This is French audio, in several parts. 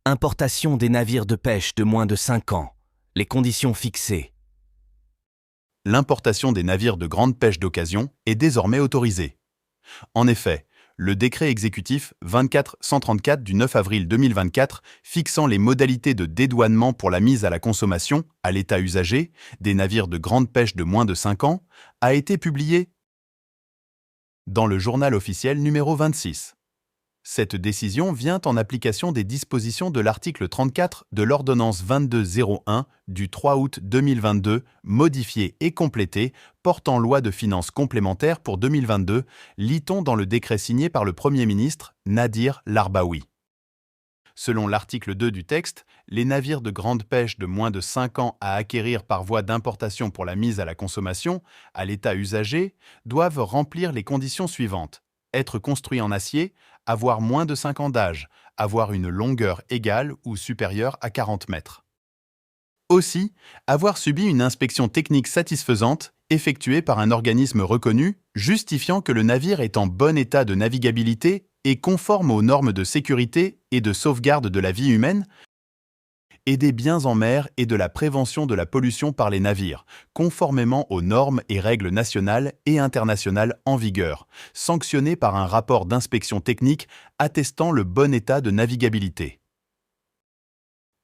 Importation des navires de pêche de moins de 5 ans. Les conditions fixées. L'importation des navires de grande pêche d'occasion est désormais autorisée. En effet, le décret exécutif 24-134 du 9 avril 2024 fixant les modalités de dédouanement pour la mise à la consommation, à l'état usager, des navires de grande pêche de moins de 5 ans a été publié dans le journal officiel numéro 26. Cette décision vient en application des dispositions de l'article 34 de l'ordonnance 2201 du 3 août 2022, modifiée et complétée, portant loi de finances complémentaires pour 2022, lit-on dans le décret signé par le Premier ministre Nadir Larbaoui. Selon l'article 2 du texte, les navires de grande pêche de moins de 5 ans à acquérir par voie d'importation pour la mise à la consommation, à l'état usager, doivent remplir les conditions suivantes: être construits en acier, avoir moins de 5 ans d'âge, avoir une longueur égale ou supérieure à 40 mètres. Aussi, avoir subi une inspection technique satisfaisante, effectuée par un organisme reconnu, justifiant que le navire est en bon état de navigabilité et conforme aux normes de sécurité et de sauvegarde de la vie humaine, et des biens en mer et de la prévention de la pollution par les navires, conformément aux normes et règles nationales et internationales en vigueur, sanctionnées par un rapport d'inspection technique attestant le bon état de navigabilité.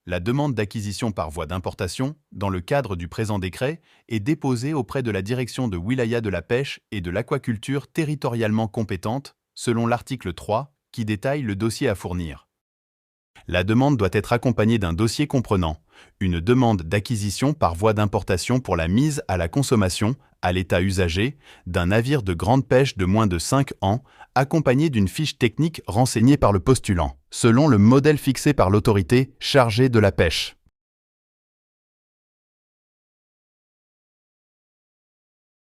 La demande d'acquisition par voie d'importation, dans le cadre du présent décret, est déposée auprès de la direction de Wilaya de la pêche et de l'aquaculture territorialement compétente, selon l'article 3, qui détaille le dossier à fournir. La demande doit être accompagnée d'un dossier comprenant une demande d'acquisition par voie d'importation pour la mise à la consommation, à l'état usager, d'un navire de grande pêche de moins de 5 ans, accompagnée d'une fiche technique renseignée par le postulant, selon le modèle fixé par l'autorité chargée de la pêche.